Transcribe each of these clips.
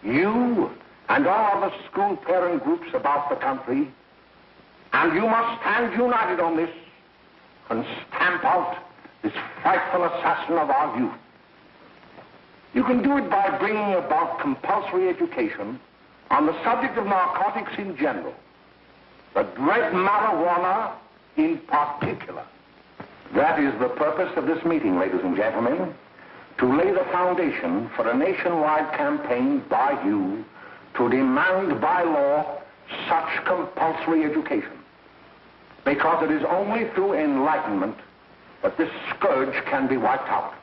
You and all other school parent groups about the country, and you must stand united on this and stamp out this frightful assassin of our youth. You can do it by bringing about compulsory education on the subject of narcotics in general, the dread marijuana in particular. That is the purpose of this meeting, ladies and gentlemen, to lay the foundation for a nationwide campaign by you to demand by law such compulsory education. Because it is only through enlightenment that this scourge can be wiped out.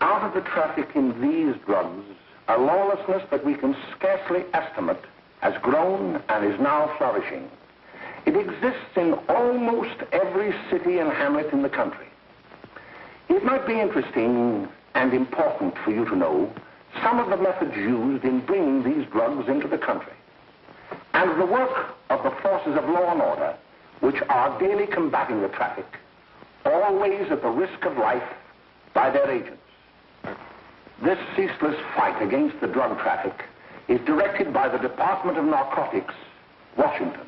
Out of the traffic in these drugs, a lawlessness that we can scarcely estimate has grown and is now flourishing. It exists in almost every city and hamlet in the country. It might be interesting and important for you to know some of the methods used in bringing these drugs into the country, and the work of the forces of law and order, which are daily combating the traffic, always at the risk of life, by their agents. This ceaseless fight against the drug traffic is directed by the Department of Narcotics, Washington.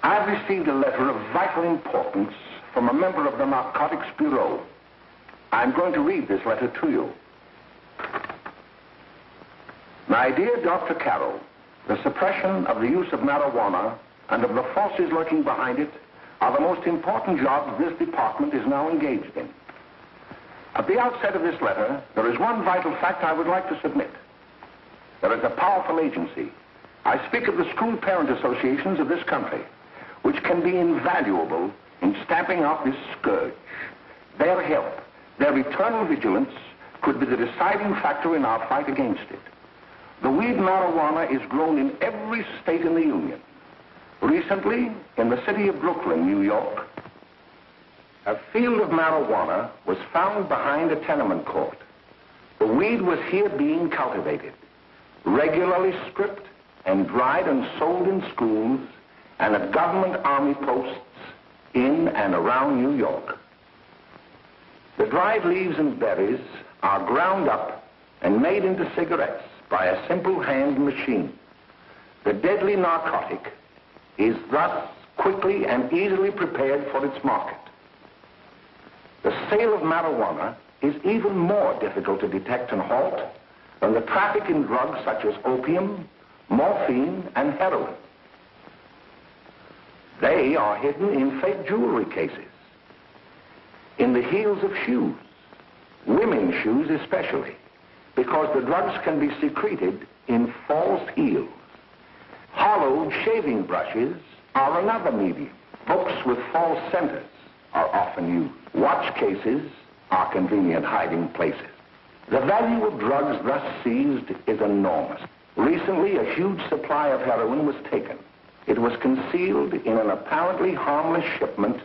I've received a letter of vital importance from a member of the Narcotics Bureau. I'm going to read this letter to you. My dear Dr. Carroll, the suppression of the use of marijuana and of the forces lurking behind it are the most important jobs this department is now engaged in. At the outset of this letter, there is one vital fact I would like to submit. There is a powerful agency. I speak of the school parent associations of this country, which can be invaluable in stamping out this scourge. Their help, their eternal vigilance, could be the deciding factor in our fight against it. The weed marijuana is grown in every state in the Union. Recently, in the city of Brooklyn, New York, a field of marijuana was found behind a tenement court. The weed was here being cultivated, regularly stripped and dried and sold in schools and at government army posts in and around New York. The dried leaves and berries are ground up and made into cigarettes by a simple hand machine. The deadly narcotic is thus quickly and easily prepared for its market. The sale of marijuana is even more difficult to detect and halt than the traffic in drugs such as opium, morphine, and heroin. They are hidden in fake jewelry cases, in the heels of shoes, women's shoes especially, because the drugs can be secreted in false heels. Hollowed shaving brushes are another medium. Books with false centers are often used. Watch cases are convenient hiding places. The value of drugs thus seized is enormous. Recently, a huge supply of heroin was taken. It was concealed in an apparently harmless shipment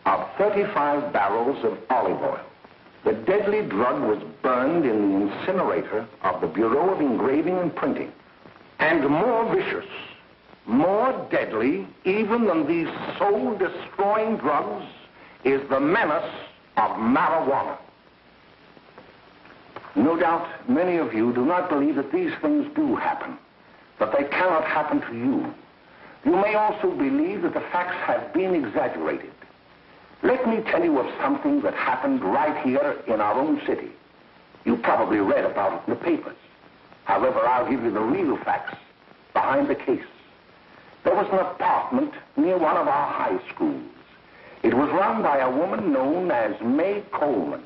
of 35 barrels of olive oil. The deadly drug was burned in the incinerator of the Bureau of Engraving and Printing. And more vicious, more deadly, even than these soul-destroying drugs, is the menace of marijuana. No doubt many of you do not believe that these things do happen, that they cannot happen to you. You may also believe that the facts have been exaggerated. Let me tell you of something that happened right here in our own city. You probably read about it in the papers. However, I'll give you the real facts behind the case. There was an apartment near one of our high schools. It was run by a woman known as May Coleman.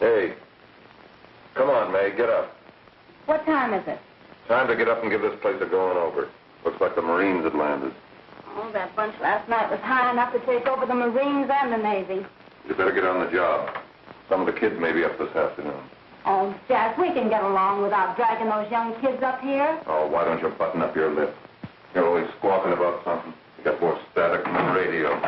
Hey, come on, May, get up. What time is it? Time to get up and give this place a going over. Looks like the Marines had landed. Oh, that bunch last night was high enough to take over the Marines and the Navy. You better get on the job. Some of the kids may be up this afternoon. Oh, Jack, we can get along without dragging those young kids up here. Oh, why don't you button up your lip? You're always squawking about something. You got more static than the radio.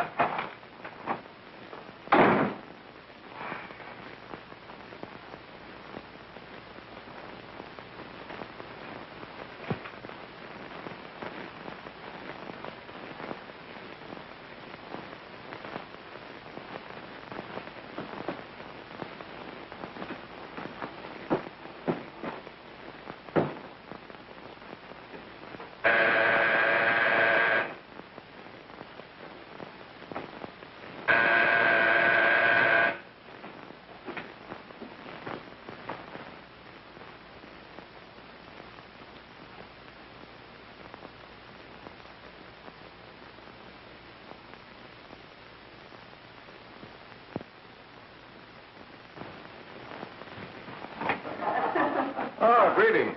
Oh, greetings.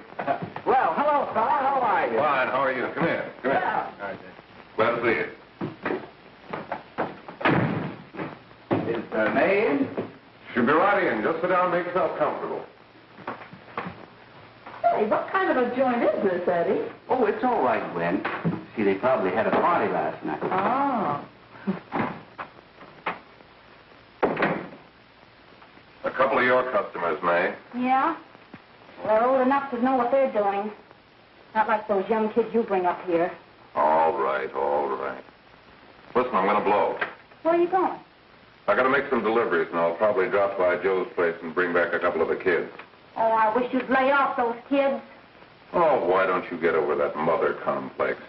Well, hello, fella. How are you? Fine, how are you? Come here. Come here. Yeah. All right, glad to see you. Is May in? She'll be right in. Just sit down and make yourself comfortable. Hey, what kind of a joint is this, Eddie? Oh, it's all right, Gwen. See, they probably had a party last night. Oh. A couple of your customers, May. Yeah? Well, they're old enough to know what they're doing. Not like those young kids you bring up here. All right, all right. Listen, I'm going to blow. Where are you going? I got to make some deliveries, and I'll probably drop by Joe's place and bring back a couple of the kids. Oh, I wish you'd lay off those kids. Oh, why don't you get over that mother complex?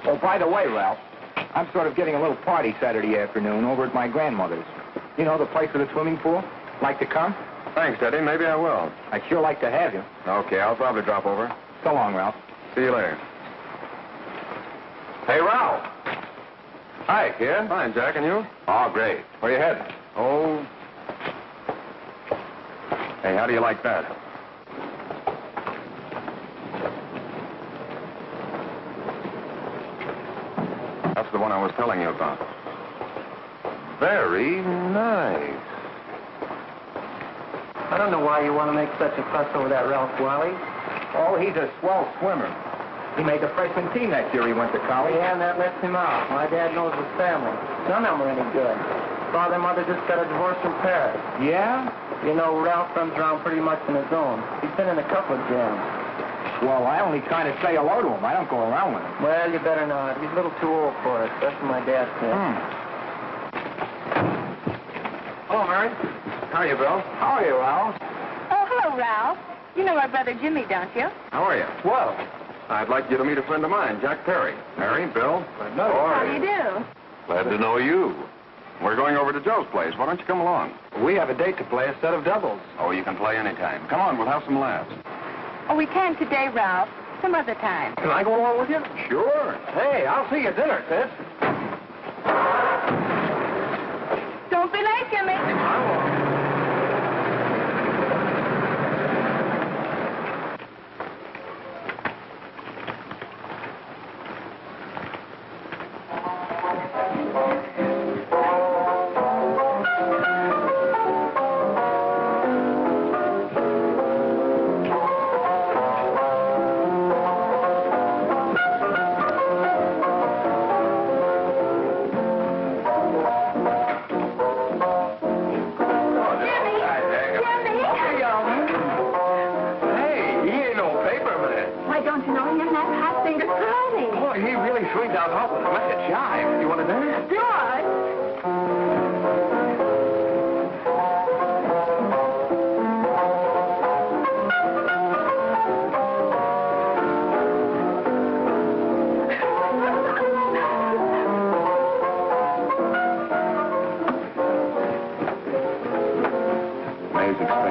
Oh, by the way, Ralph, I'm sort of giving a little party Saturday afternoon over at my grandmother's. You know, the place with the swimming pool? Like to come? Thanks, Eddie. Maybe I will. I'd sure like to have you. Okay, I'll probably drop over. So long, Ralph. See you later. Hey, Ralph. Hi, kid. Fine, Jack, and you? Oh, great. Where you headed? Oh. Hey, how do you like that? That's the one I was telling you about. Very nice. I don't know why you want to make such a fuss over that Ralph Wally. Oh, he's a swell swimmer. He made the freshman team that year he went to college. Yeah, and that lets him out. My dad knows his family. None of them are any good. Father and mother just got a divorce from Paris. Yeah? You know, Ralph runs around pretty much on his own. He's been in a couple of jams. Well, I only kind of say hello to him. I don't go around with him. Well, you better not. He's a little too old for it. That's what my dad said. Hello, Mary. How are you, Bill? How are you, Ralph? Oh, hello, Ralph. You know our brother Jimmy, don't you? How are you? Well, I'd like you to meet a friend of mine, Jack Perry. Mary, Bill. no. How do you do? Glad to know you. We're going over to Joe's place. Why don't you come along? We have a date to play a set of doubles. Oh, you can play anytime. Come on, we'll have some laughs. Oh, we can't today, Ralph. Some other time. Can I go along with you? Sure. Hey, I'll see you at dinner, sis. Don't be late, Jimmy.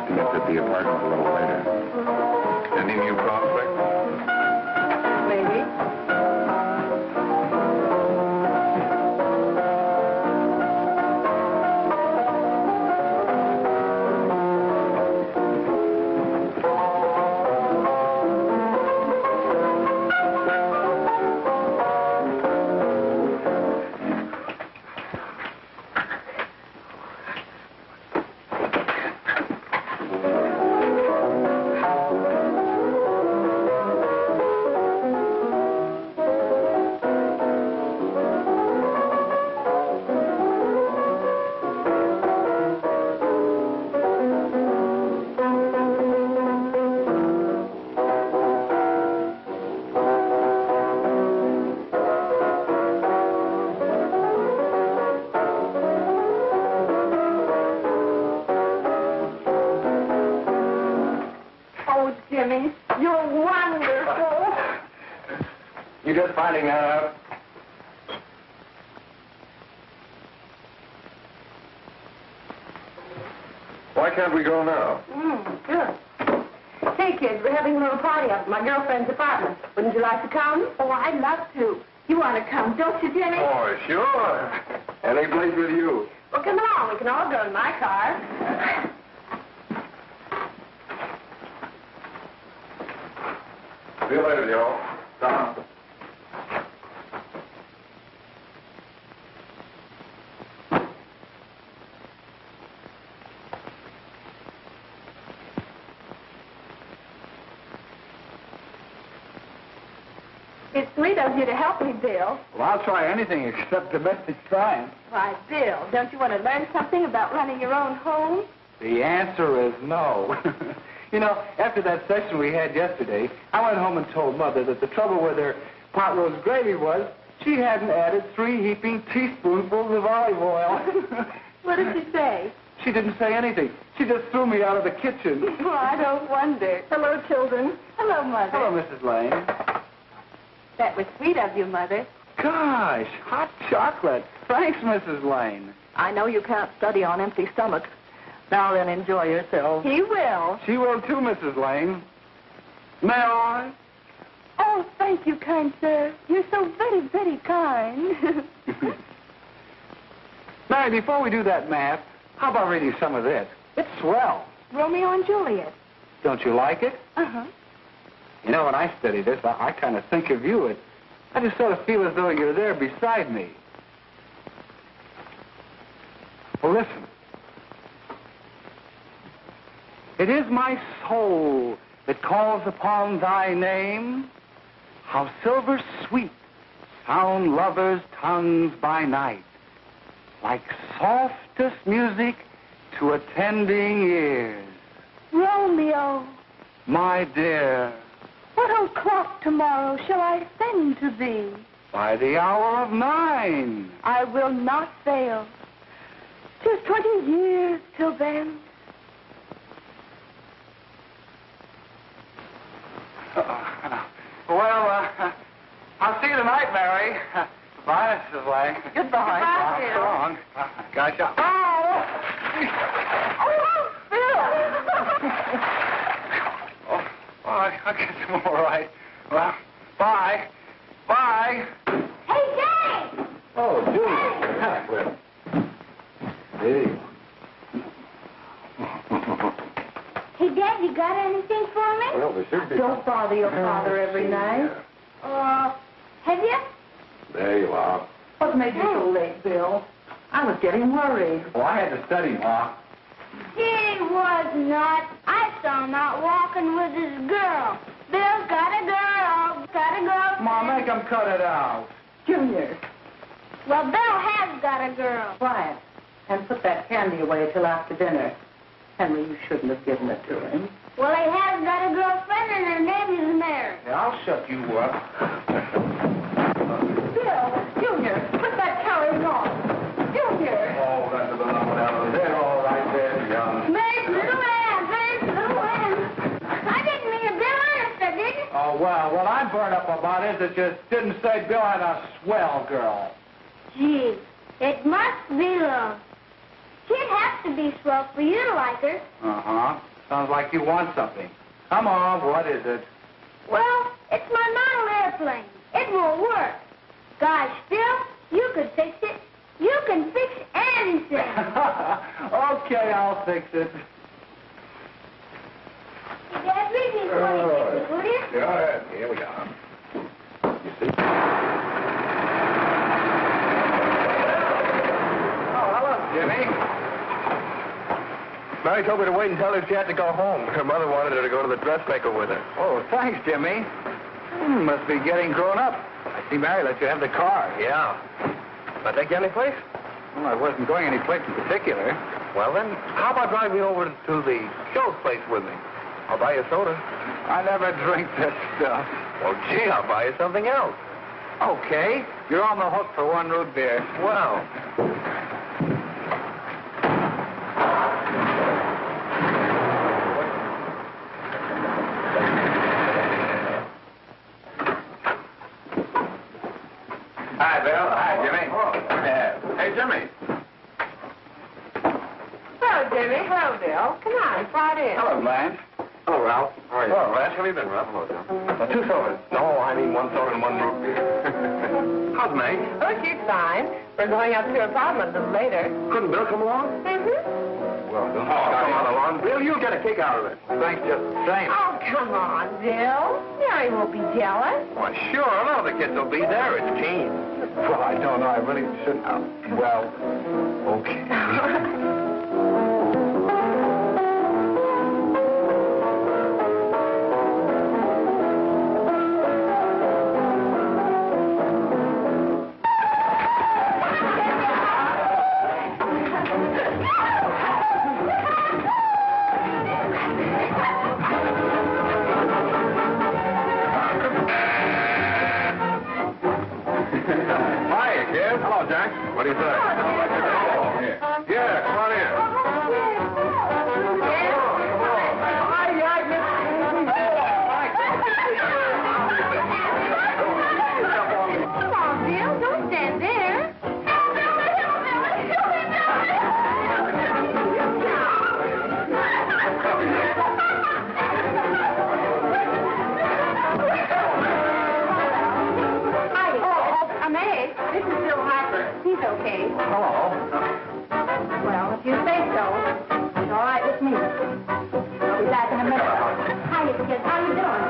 expecting us at the apartment a little later. Any new prospects? Maybe. Jimmy, you're wonderful. You just finding that out? Why can't we go now? Sure. Hey, kids, we're having a little party up at my girlfriend's apartment. Wouldn't you like to come? Oh, I'd love to. You want to come, don't you, Jimmy? Oh, sure. Any place with you. Well, come along. We can all go in my car. See you later, Joe. Tom. It's sweet of you to help me, Bill. Well, I'll try anything except domestic science. Why, Bill, don't you want to learn something about running your own home? The answer is no. You know, after that session we had yesterday, I went home and told Mother that the trouble with her pot roast gravy was she hadn't added 3 heaping teaspoonfuls of olive oil. What did she say? She didn't say anything. She just threw me out of the kitchen. Oh, I don't wonder. Hello, children. Hello, Mother. Hello, Mrs. Lane. That was sweet of you, Mother. Gosh, hot chocolate. Thanks, Mrs. Lane. I know you can't study on empty stomachs. Now then, enjoy yourself. He will. She will too, Mrs. Lane. May I? Oh, thank you, kind sir. You're so very, very kind. Mary, before we do that math, how about reading some of this? It's swell. Romeo and Juliet. Don't you like it? Uh-huh. You know, when I study this, I kind of think of you. I just sort of feel as though you're there beside me. Well, listen. It is my soul that calls upon thy name. How silver sweet sound lovers' tongues by night, like softest music to attending ears. Romeo, My dear, what o'clock tomorrow shall I send to thee? by the hour of 9. I will not fail. 'Tis 20 years till then. I'll see you tonight, Mary. Goodbye, Mrs. Lang. Goodbye. Goodbye, So long. Gotcha. I guess I'm all right. Well, bye. Bye. Hey, Jay! Oh, Julie. Hey. Hey, Dad, you got anything for me? Well, there should be. Don't bother your father every night. Have you? There you are. What made you so late, Bill? I was getting worried. Well, I had to study, Ma. He was not. I saw him out walking with his girl. Bill's got a girl. Got a girl. Ma, make him cut it out. Junior, Well, Bill has got a girl. quiet. And put that candy away till after dinner. Henry, you shouldn't have given it to him. Well, he has got a girlfriend, and her name is Mary. Yeah, I'll shut you up. Bill, Junior, put that carriage on. Junior! Oh, that's a little down there. All right there, young. Mary's little Ann. Mary's little Ann. I didn't mean to Bill honest, I didn't. Oh, well, what I'm burned up about is it just didn't say Bill had a swell girl. Gee, it must be love. She'd have to be swell for you to like her. Uh-huh. Sounds like you want something. Come on, what is it? Well, it's my model airplane. It won't work. Gosh, Phil, you could fix it. You can fix anything. Okay, I'll fix it. Dad, read me 26, will you? Yeah, here we are. You see? Oh, hello, Jimmy. Mary told me to wait and tell her she had to go home. Her mother wanted her to go to the dressmaker with her. Oh, thanks, Jimmy. Must be getting grown up. I see Mary let you have the car. Yeah. I take you any place? Well, I wasn't going any place in particular. Well, then, how about driving you over to the show's place with me? I'll buy you a soda. I never drink that stuff. Well, gee, I'll buy you something else. Okay, you're on the hook for one root beer. Well. Hi, Bill. Hi, Jimmy. Hey, Jimmy. Hello, Jimmy. Hello, Bill. Come on, slide in. Hello, Blanche. Hello, Ralph. How are you? Hello, Ralph. How have you been, Ralph? Hello, Joe. 2 sodas. No, I mean 1 soda and 1 root beer. How's May? Oh, she's fine. We're going up to her apartment a little later. Couldn't Bill come along? Mm-hmm. Well, don't Come on along. Bill, you'll get a kick out of it. Thanks just the same. Oh, come on, Bill. Mary won't be jealous. Why, sure. None of the kids will be there. It's Keen. Well, I don't know. I really shouldn't. Well, okay. Hi, kid. Hello, Jack. What do you say? Yeah, come on in. Come on, Bill. Don't stand there. I'm Egg. This is Bill Harper. He's okay. Hello. Well, if you say so, it's all right with me. I'll be back in a minute. Hi, kids. How you doing?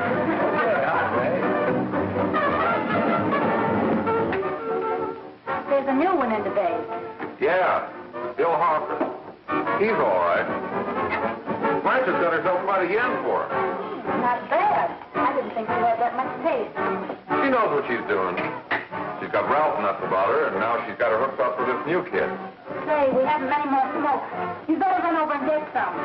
There's a new one in the bay. Yeah, Bill Harper. He's all right. Blanche has got herself quite a yen for her. Not bad. I didn't think you had that much taste. She knows what she's doing. She's got Ralph nuts about her, and now she's got her hooked up for this new kid. Say, we haven't many more smoke. You better run over and get some.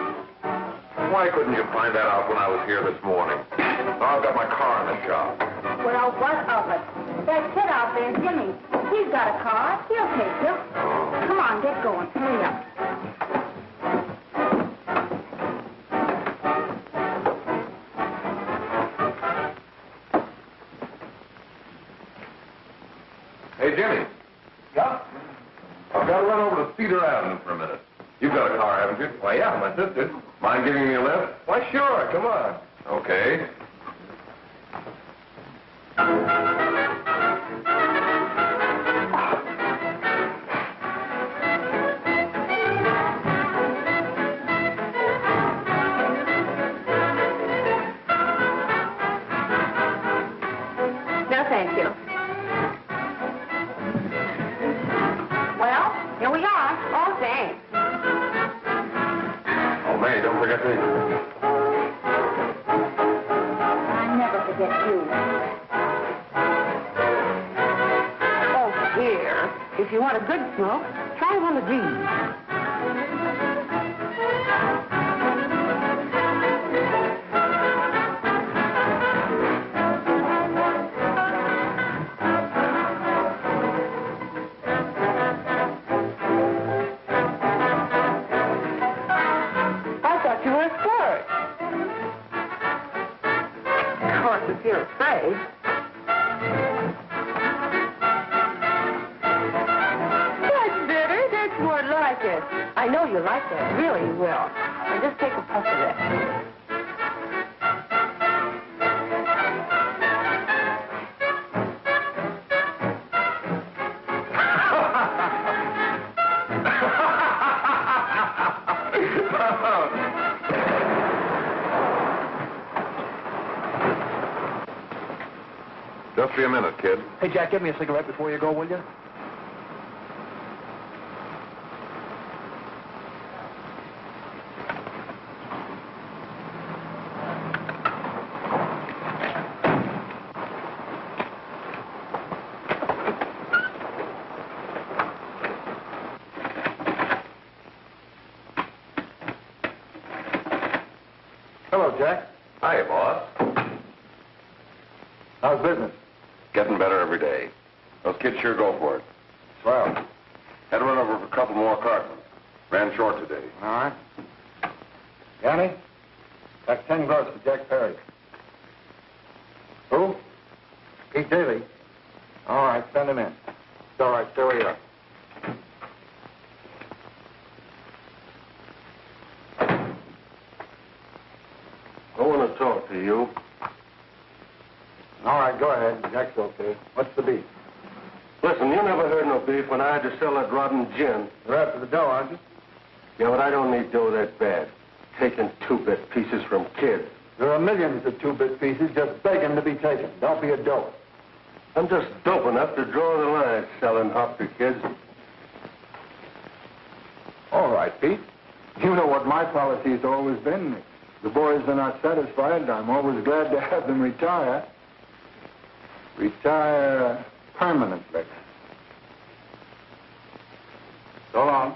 Why couldn't you find that out when I was here this morning? Now I've got my car in the shop. Well, what of it? That kid out there, Jimmy, he's got a car. He'll take you. Come on, get going. Hurry up. Hey, Jimmy. Yeah? I've got to run over to Cedar Avenue for a minute. You've got a car, haven't you? Why, yeah, my sister. Mind giving me a lift? Why, sure. Come on. Okay. No, thank you. Well, here we are. Oh, thanks. Oh, May, don't forget me. I never forget you. Oh, dear. If you want a good smoke, try one of these. I thought you were a flirt. Of course, if you're afraid. That's better. That's more like like this. I know you like that. Really, you will. Now just take a puff of that. Just be a minute, kid. Hey, Jack, give me a cigarette before you go, will you? Hello, Jack. Hi, boss. How's business? Getting better every day. Those kids sure go for it. Swell. Had to run over for a couple more cartons. Ran short today. All right. Yanni, that's 10 gross for Jack Perry. Who? Pete Daly. All right, send him in. It's all right, stay where you are. I want to talk to you. All right, go ahead. Jack's okay. What's the beef? Listen, you never heard no beef when I had to sell that rotten gin. You're after the dough, aren't you? Yeah, but I don't need dough that bad. Taking two-bit pieces from kids. There are millions of two-bit pieces just begging to be taken. Don't be a dope. I'm just dope enough to draw the line selling up to kids. All right, Pete. You know what my policy has always been. If the boys are not satisfied, I'm always glad to have them retire. Retire permanently. So long.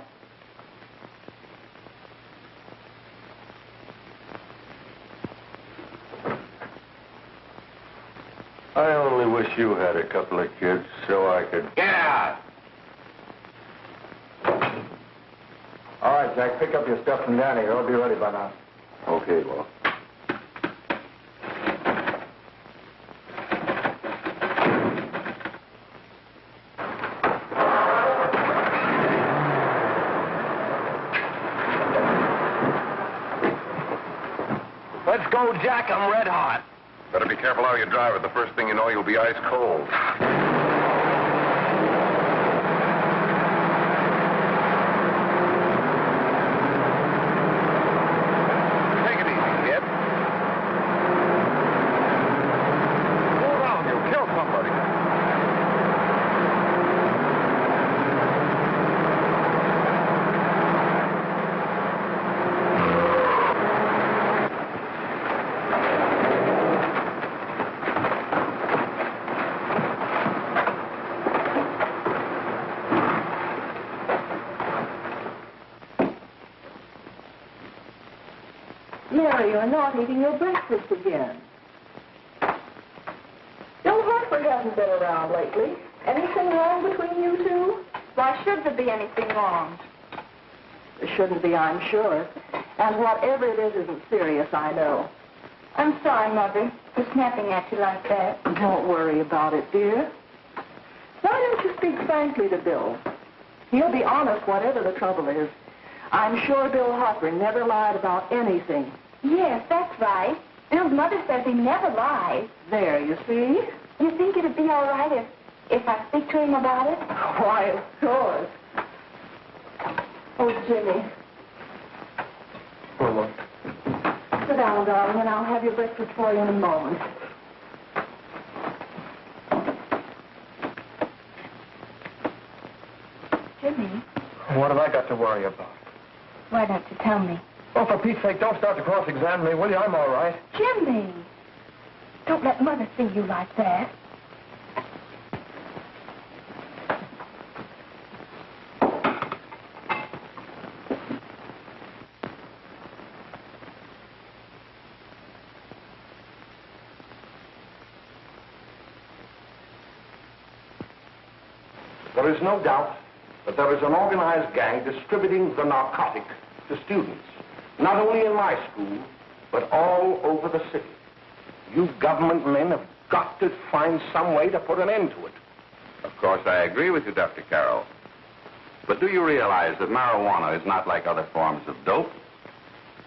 I only wish you had a couple of kids so I could... Get out! All right, Jack, pick up your stuff from Danny. I'll be ready by now. Okay, well. Let's go, Jack. I'm red hot. Better be careful how you drive it. The first thing you know, you'll be ice cold. Take it easy, kid. Slow down, you'll kill somebody. Mary, you're not eating your breakfast again. Bill Hartford hasn't been around lately. Anything wrong between you two? Why should there be anything wrong? There shouldn't be, I'm sure. And whatever it is isn't serious, I know. I'm sorry, Mother, for snapping at you like that. Don't worry about it, dear. Why don't you speak frankly to Bill? He'll be honest whatever the trouble is. I'm sure Bill Hopper never lied about anything. Yes, that's right. Bill's mother says he never lies. There, you see? You think it'd be all right if I speak to him about it? Why, of course. Oh, Jimmy. Oh, look. Sit down, darling, and I'll have your breakfast for you in a moment. Jimmy, What have I got to worry about? why don't you tell me? Oh, for Pete's sake, don't start to cross-examine me, will you? I'm all right. Jimmy! Don't let Mother see you like that. There is no doubt that there is an organized gang distributing the narcotic to students, not only in my school, but all over the city. You government men have got to find some way to put an end to it. Of course, I agree with you, Dr. Carroll. But do you realize that marijuana is not like other forms of dope?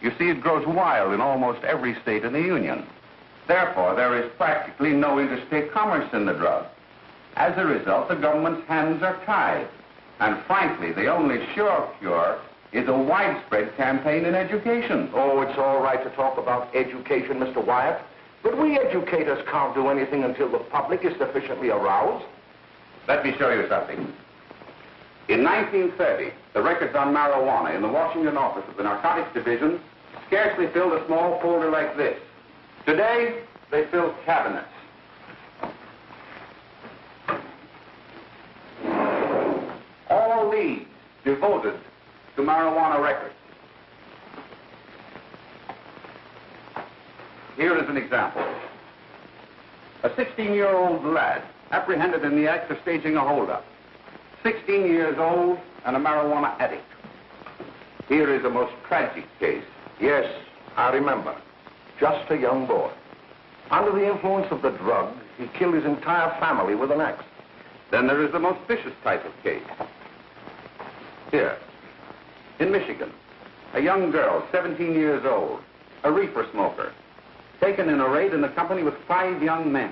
You see, it grows wild in almost every state in the Union. Therefore, there is practically no interstate commerce in the drug. As a result, the government's hands are tied. And frankly, the only sure cure is a widespread campaign in education. Oh, it's all right to talk about education, Mr. Wyatt. But we educators can't do anything until the public is sufficiently aroused. Let me show you something. In 1930, the records on marijuana in the Washington office of the Narcotics Division scarcely filled a small folder like this. Today, they fill cabinets. All these devoted to marijuana records. Here is an example. A 16-year-old lad apprehended in the act of staging a holdup. 16 years old and a marijuana addict. Here is a most tragic case. Yes, I remember. Just a young boy. Under the influence of the drug, he killed his entire family with an axe. Then there is the most vicious type of case. Here, in Michigan, a young girl, 17 years old, a reefer smoker, taken in a raid in the company with 5 young men.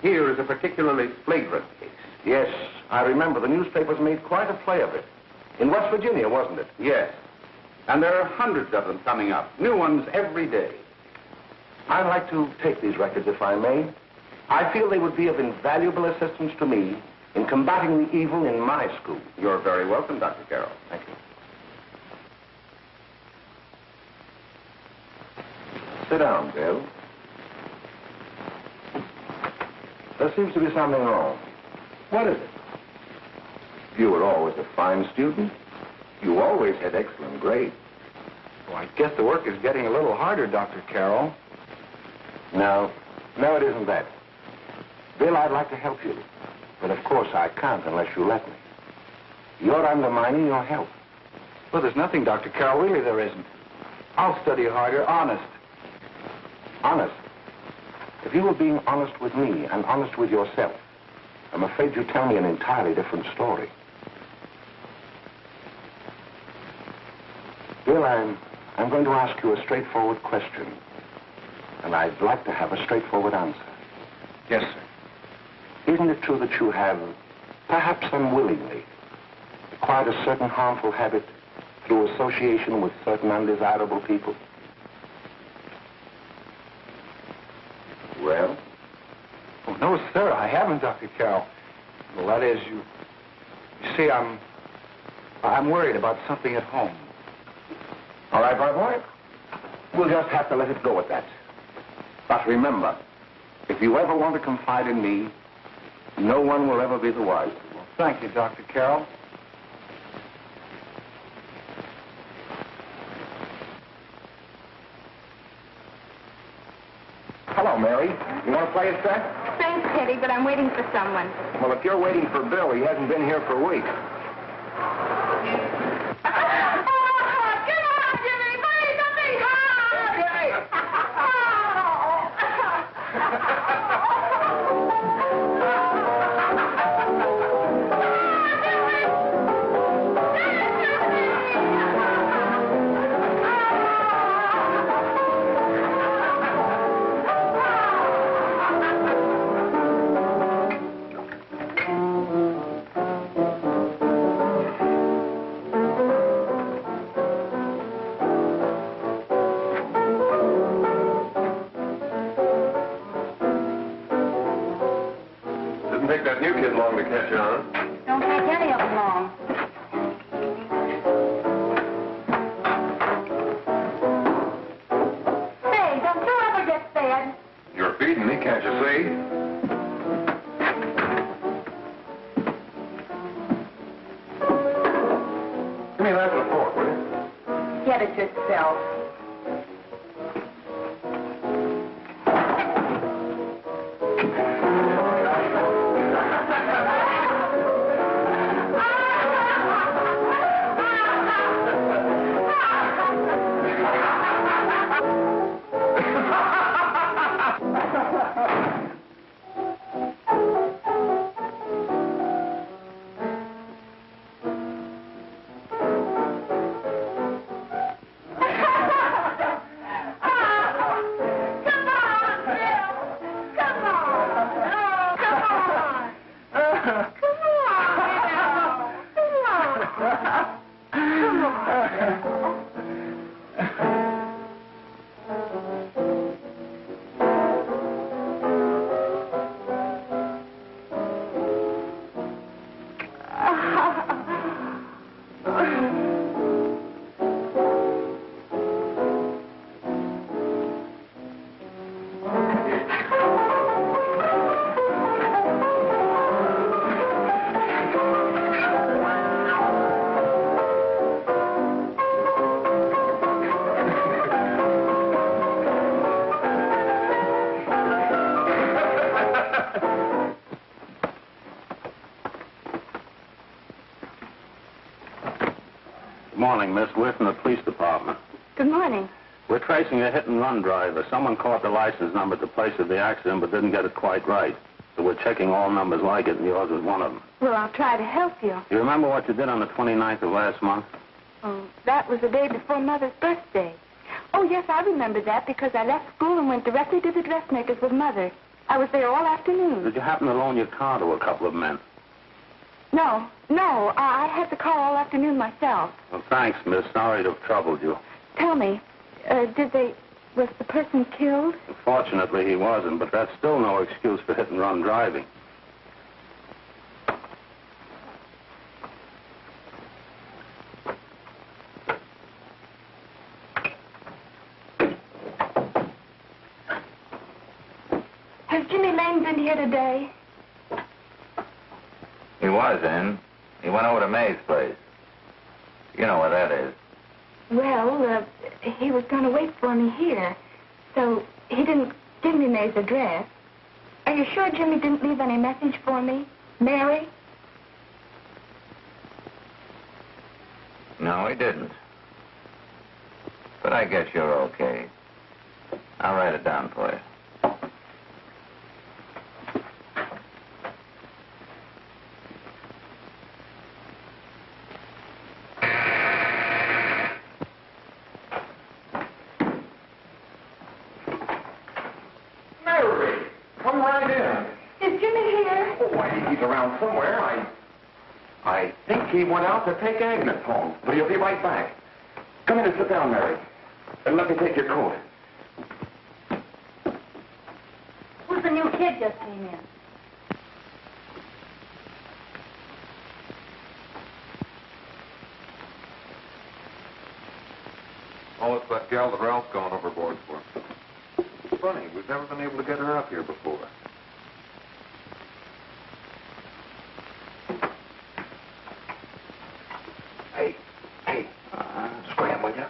Here is a particularly flagrant case. Yes, I remember. The newspapers made quite a play of it. In West Virginia, wasn't it? Yes. And there are hundreds of them coming up, new ones every day. I'd like to take these records, if I may. I feel they would be of invaluable assistance to me in combating the evil in my school. You're very welcome, Dr. Carroll. Thank you. Sit down, Bill. There seems to be something wrong. What is it? You were always a fine student. You always had excellent grades. Well, I guess the work is getting a little harder, Dr. Carroll. No, it isn't that. Bill, I'd like to help you. But of course I can't unless you let me. You're undermining your health. Well, there's nothing, Dr. Carroll. Really, there isn't. I'll study harder, honest. Honest? If you were being honest with me and honest with yourself, I'm afraid you'd tell me an entirely different story. Bill, I'm going to ask you a straightforward question. And I'd like to have a straightforward answer. Yes, sir. Isn't it true that you have, perhaps unwillingly, acquired a certain harmful habit through association with certain undesirable people? Well? Oh, no, sir, I haven't, Dr. Carroll. Well, that is, you see, I'm worried about something at home. All right, my boy. We'll just have to let it go at that. But remember, if you ever want to confide in me, no one will ever be the wiser. Well, thank you, Dr. Carroll. Hello, Mary. You want to play a set? Thanks, Teddy, but I'm waiting for someone. Well, if you're waiting for Bill, he hasn't been here for weeks. Take that new kid long to catch on. Don't take any of them long. Say, don't you ever get fed? You're feeding me, can't you see? Give me that and a fork, will you? Get it yourself. Good morning, Miss. We're from the police department. Good morning. We're tracing a hit-and-run driver. Someone caught the license number at the place of the accident but didn't get it quite right. So we're checking all numbers like it, and yours is one of them. Well, I'll try to help you. You remember what you did on the 29th of last month? Oh, that was the day before Mother's birthday. Oh, yes, I remember that because I left school and went directly to the dressmaker's with Mother. I was there all afternoon. Did you happen to loan your car to a couple of men? No. I had the car all afternoon myself. Well, thanks, miss. Sorry to have troubled you. Tell me, was the person killed? Fortunately, he wasn't, but that's still no excuse for hit-and-run driving. Has Jimmy Lane been here today? He was in. He went over to May's place. You know where that is. Well, he was going to wait for me here, so he didn't give me May's address. Are you sure Jimmy didn't leave any message for me? Mary? No, he didn't. But I guess you're okay. I'll write it down for you. Come right in. Is Jimmy here? Oh, he's around somewhere. I think he went out to take Agnes home, but he'll be right back. Come in and sit down, Mary. And let me take your coat. Who's the new kid just came in? Oh, it's that gal that Ralph's gone overboard for. Funny, we've never been able to get her up here before. Hey, scram, will ya?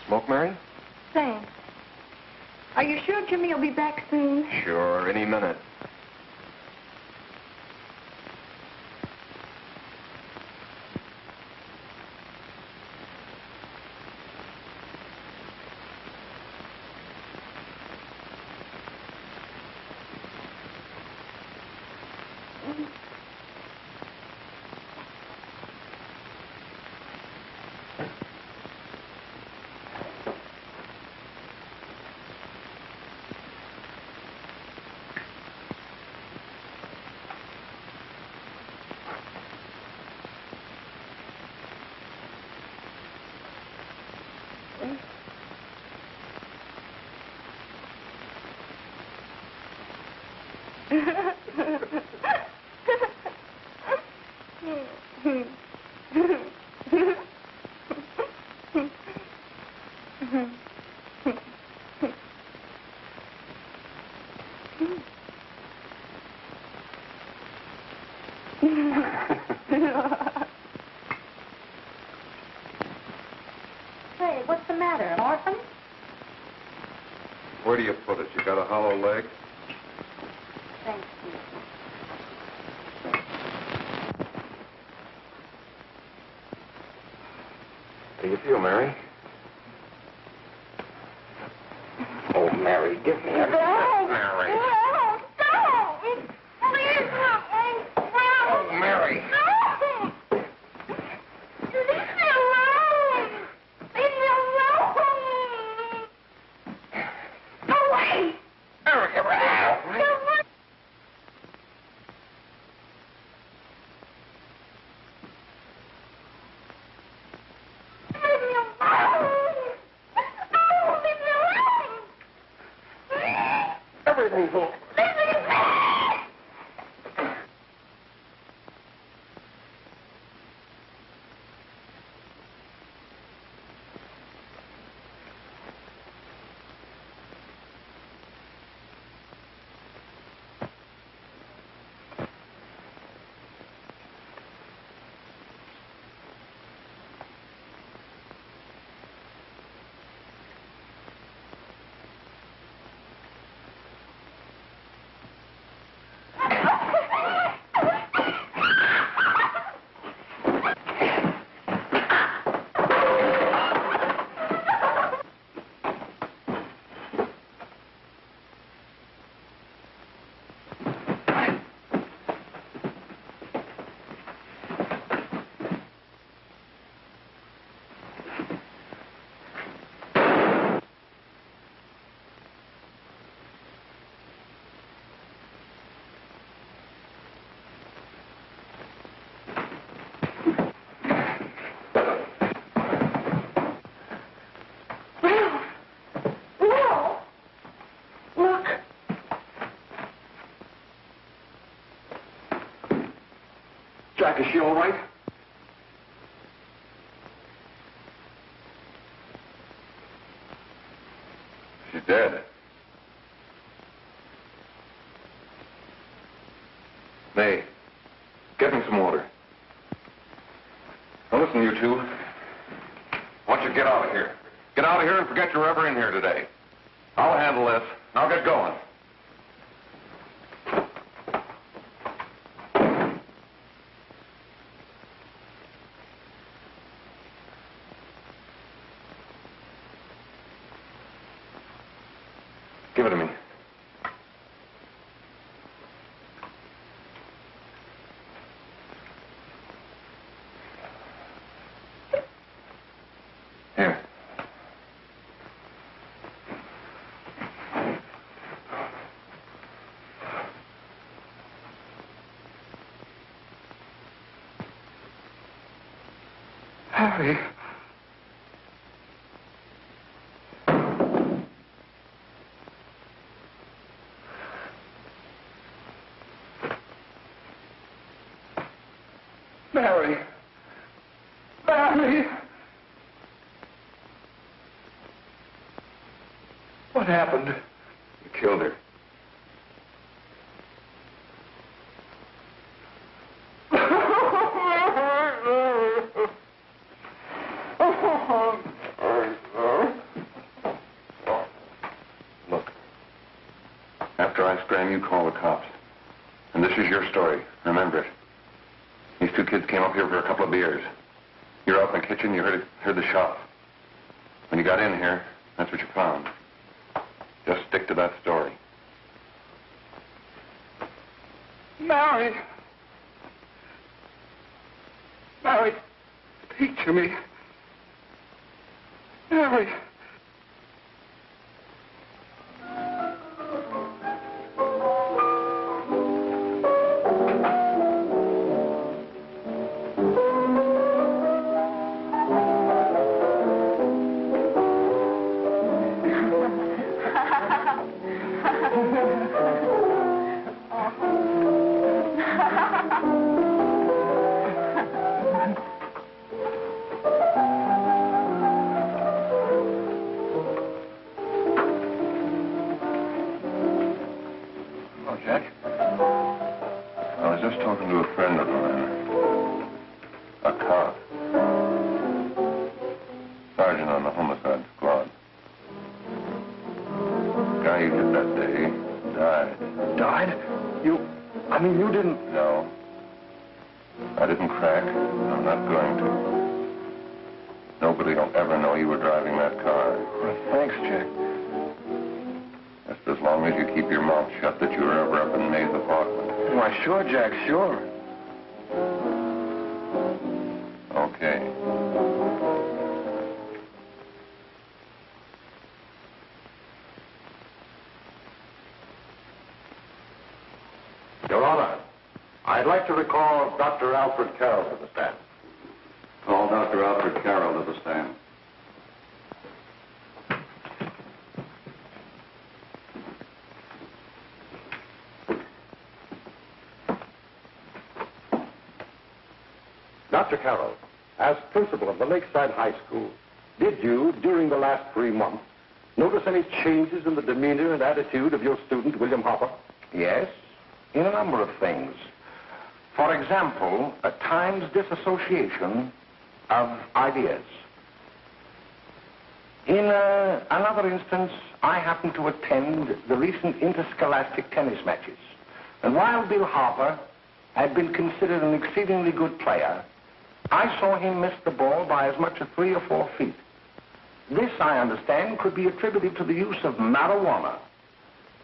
Smoke, Mary? Thanks. Are you sure Jimmy will be back soon? Sure, any minute. Hey, what's the matter, an orphan? Where do you put it? You got a hollow leg? Thank you. How do you feel, Mary? Oh, Mary, give me a... Mary. No, don't. Please, no. Oh, Mary. No. Leave me alone. Leave me alone. Go away. Mary, get out. Go away. Leave me alone. Oh, leave me alone. Everything's all... Leave me alone. Jack, is she all right? She's dead. May, get me some water. Now listen, you two. I want you to get out of here. Get out of here and forget you're ever in here today. I'll handle this. I'll get going. Give it to me. Here. Harry. Mary. Mary. What happened? You killed her. Look. After I scram, you call the cops. And this is your story. Remember it. These two kids came up here for a couple of beers. You were out in the kitchen, you heard the shot. When you got in here, that's what you found. Just stick to that story. Mary! Mary, speak to me. Mary! Nobody will ever know you were driving that car. Well, thanks, Jack. Just as long as you keep your mouth shut that you were ever up in May's apartment. Why, sure, Jack, sure. Okay. Your Honor, I'd like to recall Dr. Alfred Carroll to the stand. Call Dr. Alfred Carroll to the stand. Dr. Carroll, as principal of the Lakeside High School, did you, during the last 3 months, notice any changes in the demeanor and attitude of your student, William Hopper? Yes, in a number of things. For example, at times disassociation of ideas. In another instance, I happened to attend the recent interscholastic tennis matches. And while Bill Harper had been considered an exceedingly good player, I saw him miss the ball by as much as 3 or 4 feet. This, I understand, could be attributed to the use of marijuana.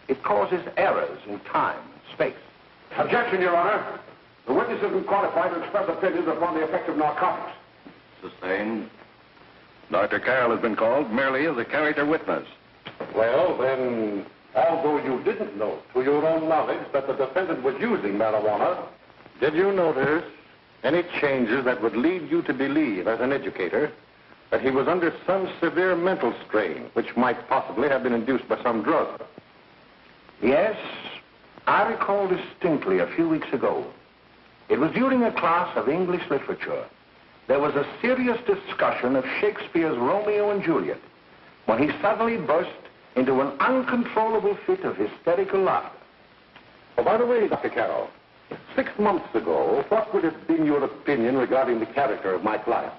It causes errors in time and space. Objection, Your Honor. The witness has been qualified to express opinions upon the effect of narcotics. Sustained. Dr. Carroll has been called merely as a character witness. Well, then, although you didn't know to your own knowledge that the defendant was using marijuana, did you notice any changes that would lead you to believe, as an educator, that he was under some severe mental strain, which might possibly have been induced by some drug? Yes, I recall distinctly a few weeks ago. It was during a class of English literature. There was a serious discussion of Shakespeare's Romeo and Juliet, when he suddenly burst into an uncontrollable fit of hysterical laughter. Oh, by the way, Dr. Carroll, 6 months ago, what would have been your opinion regarding the character of my client?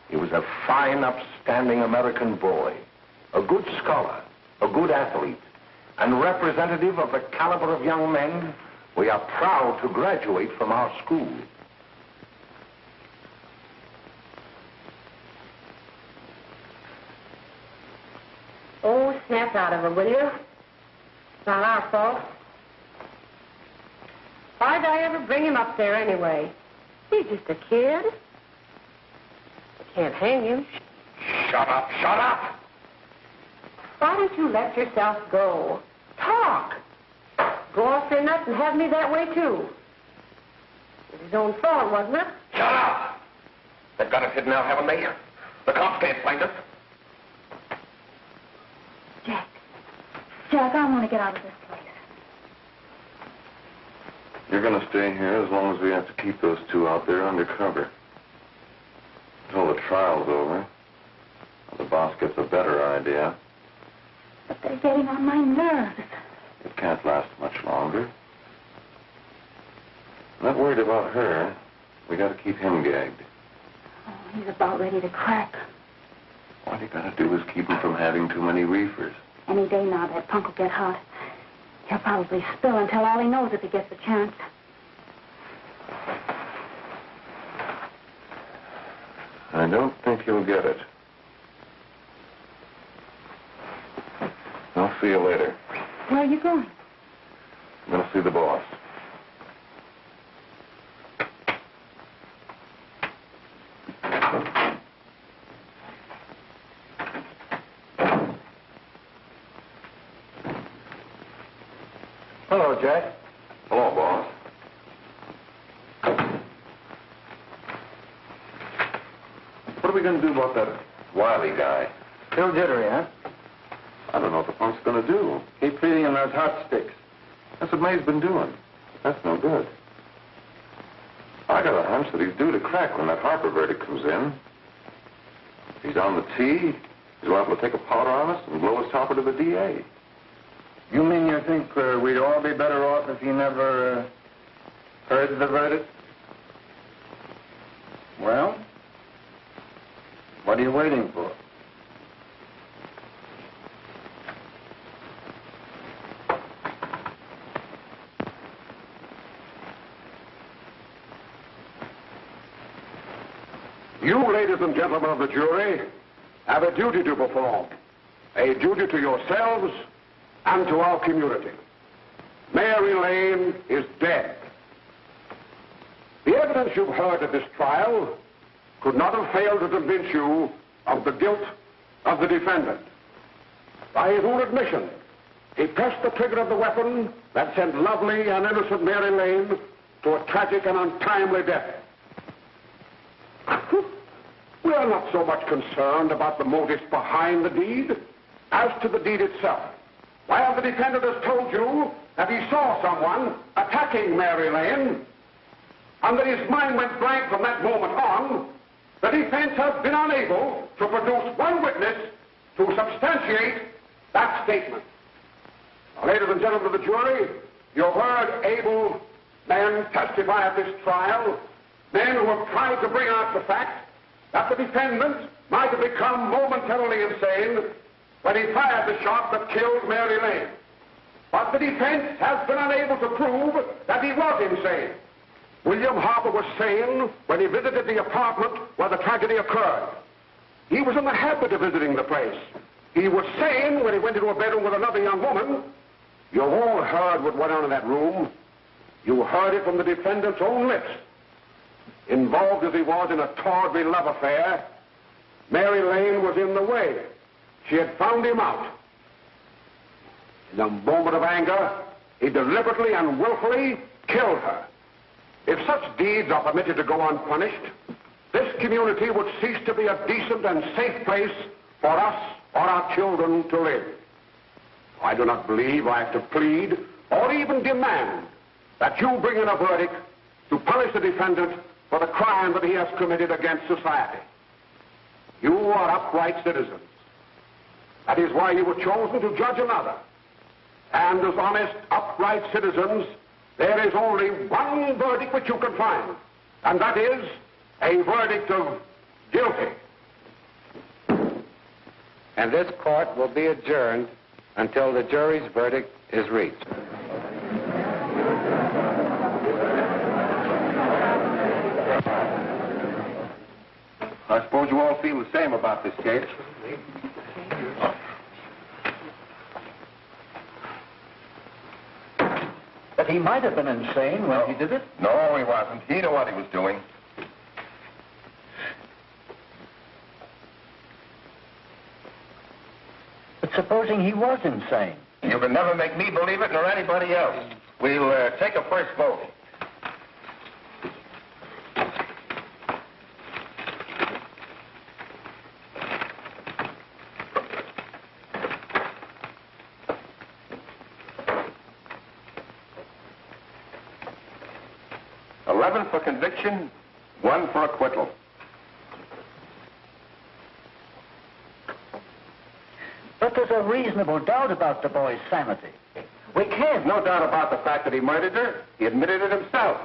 He was a fine, upstanding American boy, a good scholar, a good athlete, and representative of the caliber of young men we are proud to graduate from our school. Oh, snap out of it, will you? It's not our fault. Why'd I ever bring him up there anyway? He's just a kid. I can't hang him. Shut up, shut up! Why don't you let yourself go? Talk. Go off your nuts and have me that way, too. It was his own fault, wasn't it? Shut up! They've got us hidden out, haven't they? The cops can't find us. Jack, I want to get out of this place. You're going to stay here as long as we have to keep those two out there undercover. Until the trial's over. The boss gets a better idea. But they're getting on my nerves. It can't last much longer. I'm not worried about her. We got to keep him gagged. Oh, he's about ready to crack. What you got to do is keep him from having too many reefers. Any day now, that punk will get hot. He'll probably spill and tell all he knows if he gets the chance. I don't think he'll get it. I'll see you later. Where are you going? I'm going to see the boss. Hello, Jack. Hello, boss. What are we going to do about that Wiley guy? Still jittery, huh? I don't know what the punk's going to do. Keep feeding him those hot sticks. That's what May's been doing. That's no good. I got a hunch that he's due to crack when that Harper verdict comes in. If he's on the tee, he's liable to take a powder on us and blow his topper to the DA. You mean you think we'd all be better off if he never heard the verdict? Well, what are you waiting for? You, ladies ladies and gentlemen of the jury, have a duty to perform. A duty to yourselves and to our community. Mary Lane is dead. The evidence you've heard at this trial could not have failed to convince you of the guilt of the defendant. By his own admission, he pressed the trigger of the weapon that sent lovely and innocent Mary Lane to a tragic and untimely death. We are not so much concerned about the motives behind the deed as to the deed itself. While the defendant has told you that he saw someone attacking Mary Lane, and that his mind went blank from that moment on, the defense has been unable to produce one witness to substantiate that statement. Now, ladies and gentlemen of the jury, you've heard able men testify at this trial, men who have tried to bring out the fact that the defendant might have become momentarily insane when he fired the shot that killed Mary Lane. But the defense has been unable to prove that he was insane. William Harper was sane when he visited the apartment where the tragedy occurred. He was in the habit of visiting the place. He was sane when he went into a bedroom with another young woman. You've all heard what went on in that room. You heard it from the defendant's own lips. Involved as he was in a tawdry love affair, Mary Lane was in the way. She had found him out. In a moment of anger, he deliberately and willfully killed her. If such deeds are permitted to go unpunished, this community would cease to be a decent and safe place for us or our children to live. I do not believe I have to plead or even demand that you bring in a verdict to punish the defendant for the crime that he has committed against society. You are upright citizens. That is why you were chosen to judge another. And as honest, upright citizens, there is only one verdict which you can find, and that is a verdict of guilty. And this court will be adjourned until the jury's verdict is reached. I suppose you all feel the same about this case. But he might have been insane when he did it. No, he wasn't. He knew what he was doing. But supposing he was insane? You can never make me believe it nor anybody else. We'll take a first vote. For conviction, 1 for acquittal. But there's a reasonable doubt about the boy's sanity. We can't. No doubt about the fact that he murdered her. He admitted it himself.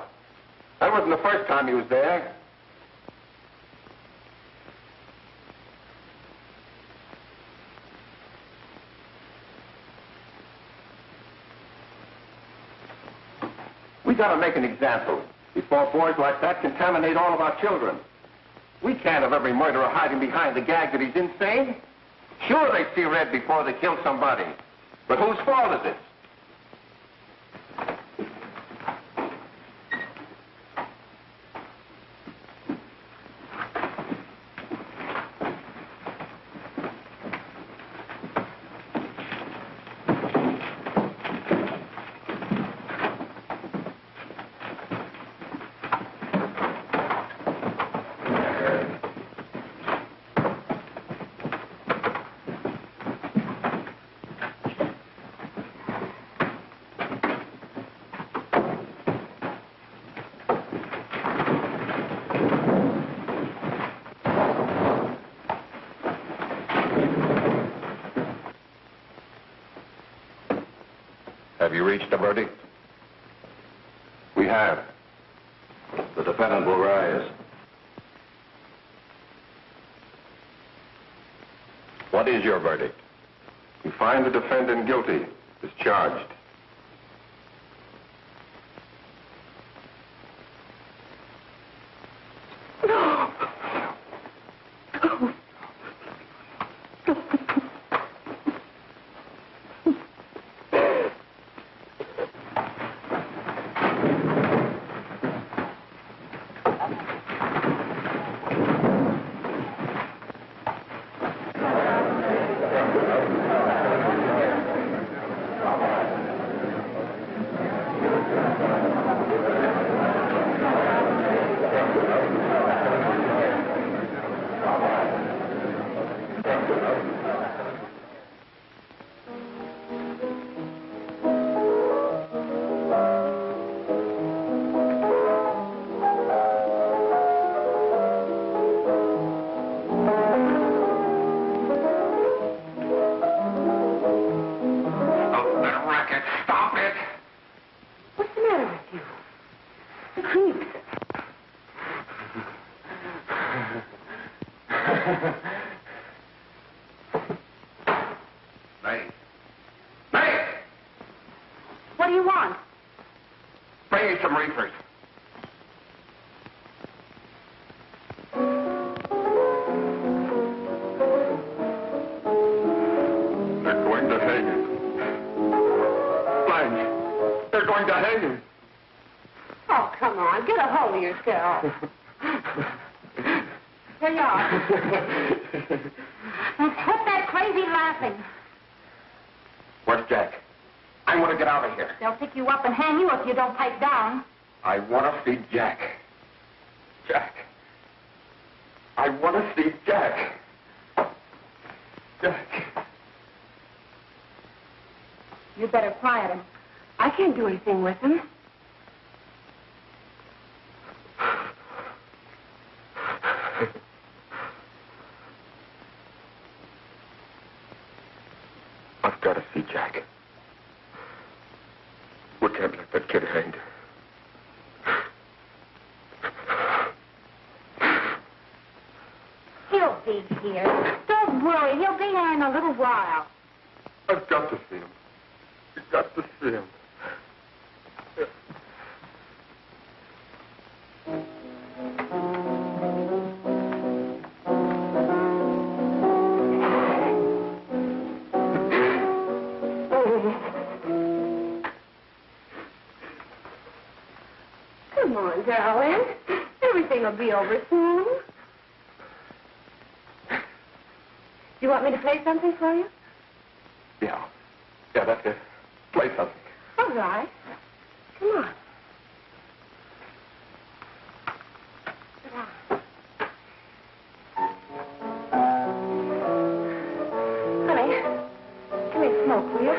That wasn't the first time he was there. We gotta make an example before boys like that contaminate all of our children. We can't have every murderer hiding behind the gag that he's insane. Sure, they see red before they kill somebody. But whose fault is it? Have you reached a verdict? We have. The defendant will rise. What is your verdict? We find the defendant guilty, as charged. What do you want? Bring me some reefers. They're going to hang him. Blanche, they're going to hang him. Oh, come on. Get a hold of yourself. Here you are. Now, quit that crazy laughing. Where's Jack? I want to get out of here. They'll pick you up and hang you if you don't pipe down. I want to see Jack. Jack. I want to see Jack. Jack. You better quiet him. I can't do anything with him. I've got to see Jack. We can't let that kid hang. He'll be here. Don't worry. He'll be here in a little while. I've got to see him. You've got to see him. Come on, darling. Everything will be over soon. You want me to play something for you? Yeah. Yeah, that's it. Play something. All right. Come on. Sit down. Honey, give me a smoke, will you?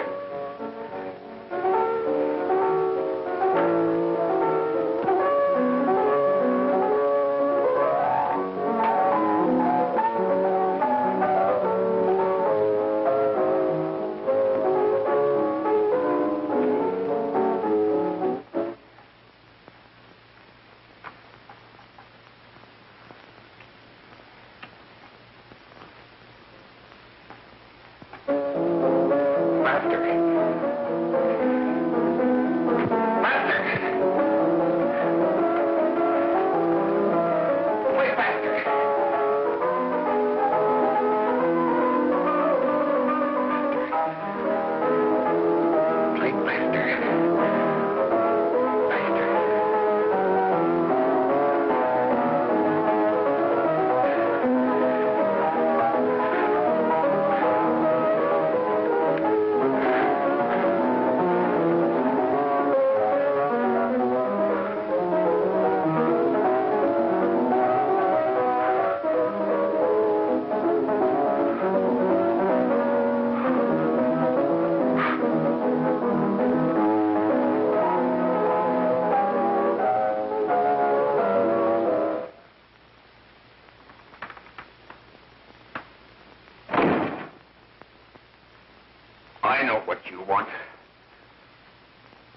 I know what you want.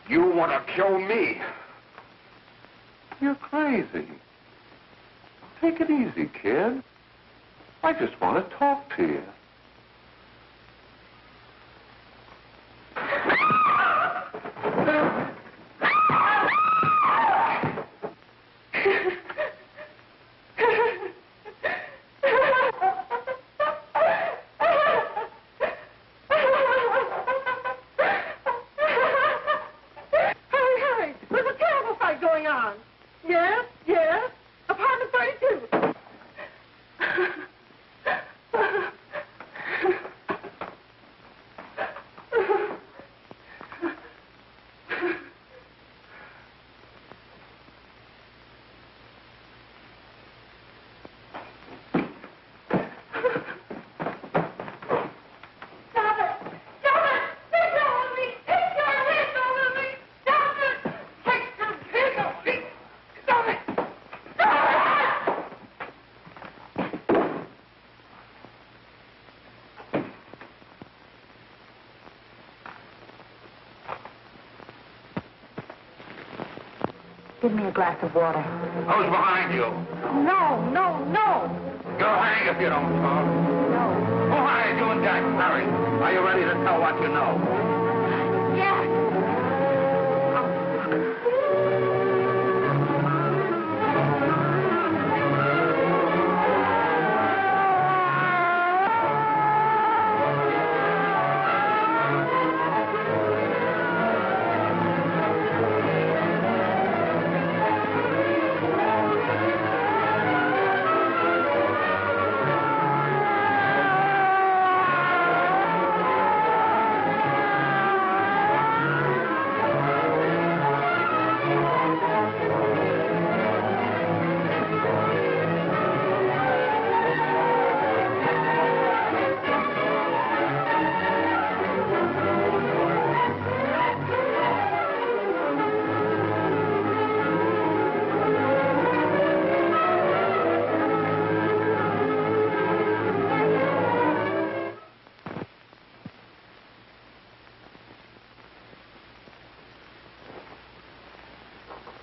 You want to kill me. You're crazy. Take it easy, kid. I just want to talk to you. Give me a glass of water. Who's behind you? No, no, no. You'll hang if you don't talk. No. Who hired you and Jack? Hurry. Are you ready to tell what you know? Jack.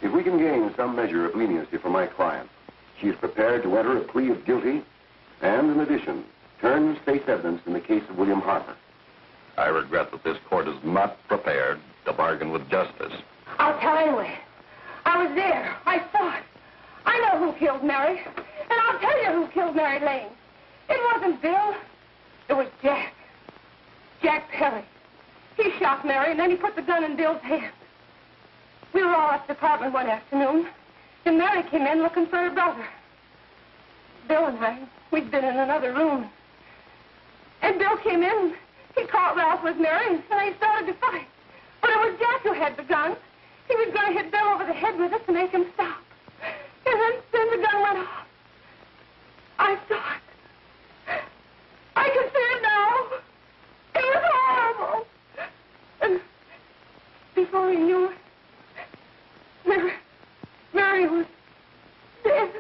If we can gain some measure of leniency for my client, she is prepared to enter a plea of guilty and, in addition, turn the state's evidence in the case of William Harper. I regret that this court is not prepared to bargain with justice. I'll tell anyway. I was there. I saw it. I know who killed Mary. And I'll tell you who killed Mary Lane. It wasn't Bill. It was Jack. Jack Perry. He shot Mary, and then he put the gun in Bill's hand. We were all at the apartment one afternoon, and Mary came in looking for her brother. Bill and I, we'd been in another room. And Bill came in. He caught Ralph with Mary, and they started to fight. But it was Jack who had the gun. He was going to hit Bill over the head with it to make him stop. And then the gun went off. I saw it. I can see it now. It was horrible. And before he knew it, Mary was dead.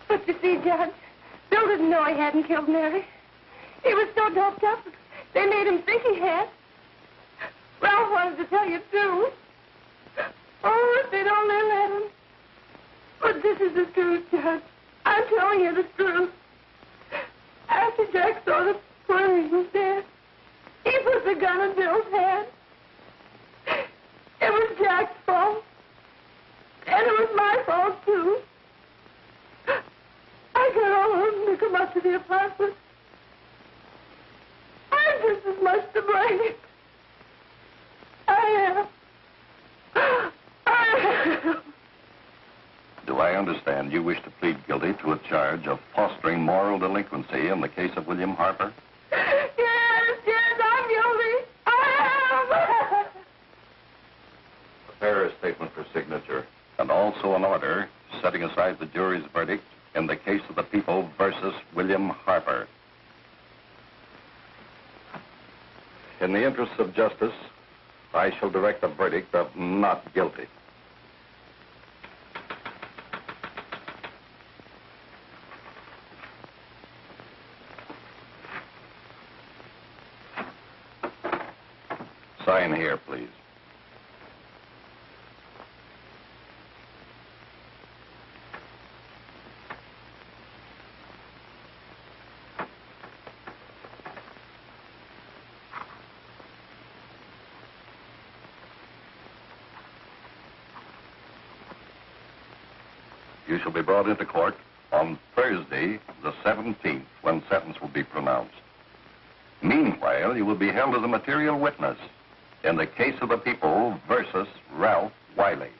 But you see, Judge, Bill didn't know he hadn't killed Mary. He was so doped up, they made him think he had. Ralph wanted to tell you, too. Oh, if they'd only let him. But this is the truth, Judge. I'm telling you the truth. After Jack saw the he was dead, he put the gun in Bill's hand. It was Jack's fault. And it was my fault, too. I got all of them to come up to the apartment. I'm just as much to blame. I am. Do I understand you wish to plead guilty to a charge of fostering moral delinquency in the case of William Harper? Yes, I'm guilty. I am. Prepare a statement for signature, and also an order setting aside the jury's verdict in the case of the people versus William Harper. In the interests of justice, I shall direct a verdict of not guilty. Sign here, please. You shall be brought into court on Thursday, the 17th, when sentence will be pronounced. Meanwhile, you will be held as a material witness in the case of the people versus Ralph Wiley.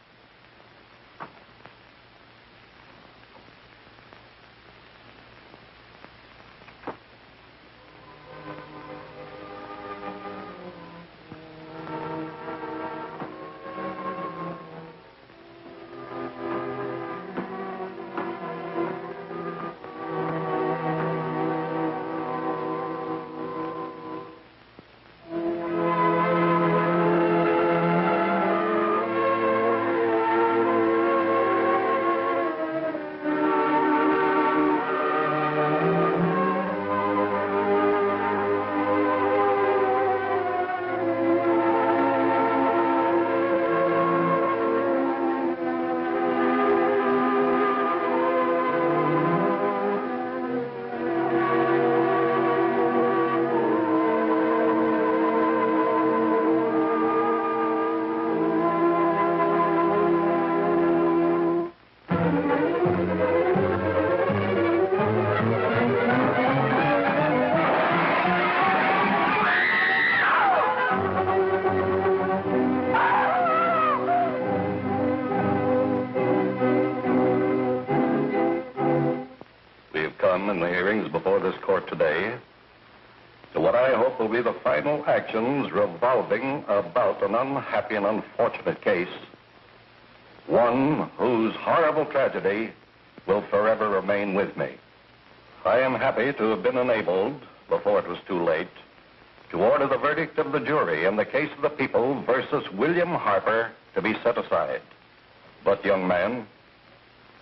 outcome in the hearings before this court today to what I hope will be the final actions revolving about an unhappy and unfortunate case, one whose horrible tragedy will forever remain with me. I am happy to have been enabled, before it was too late, to order the verdict of the jury in the case of the people versus William Harper to be set aside. But, young man,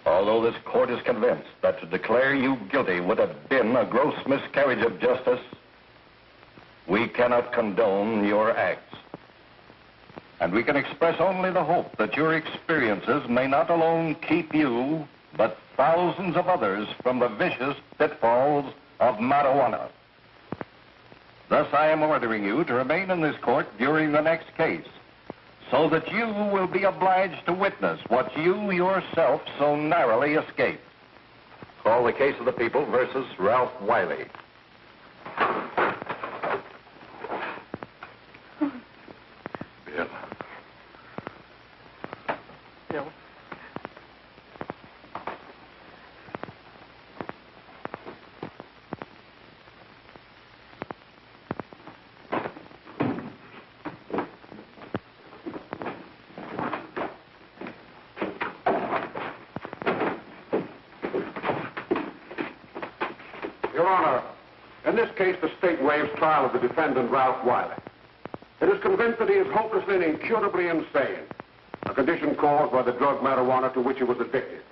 although this court is convinced that to declare you guilty would have been a gross miscarriage of justice, we cannot condone your acts. And we can express only the hope that your experiences may not alone keep you, but thousands of others from the vicious pitfalls of marijuana. Thus, I am ordering you to remain in this court during the next case, so that you will be obliged to witness what you yourself so narrowly escaped. Call the case of the people versus Ralph Wiley. Bill. Bill. Your Honor, in this case, the state waives trial of the defendant, Ralph Wiley. It is convinced that he is hopelessly and incurably insane, a condition caused by the drug marijuana to which he was addicted.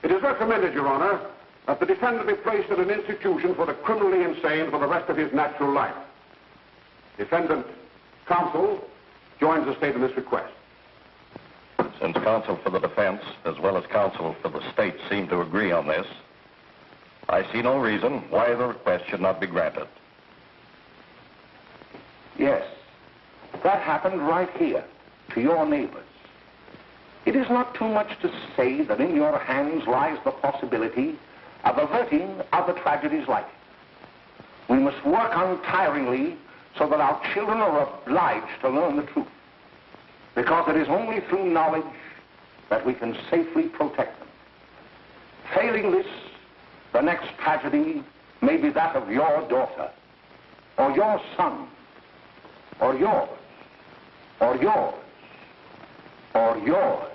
It is recommended, Your Honor, that the defendant be placed in an institution for the criminally insane for the rest of his natural life. Defendant counsel joins the state in this request. Since counsel for the defense, as well as counsel for the state, seem to agree on this, I see no reason why the request should not be granted. Yes, that happened right here, to your neighbors. It is not too much to say that in your hands lies the possibility of averting other tragedies like it. We must work untiringly so that our children are obliged to learn the truth, because it is only through knowledge that we can safely protect them. Failing this, the next tragedy may be that of your daughter, or your son, or yours, or yours, or yours.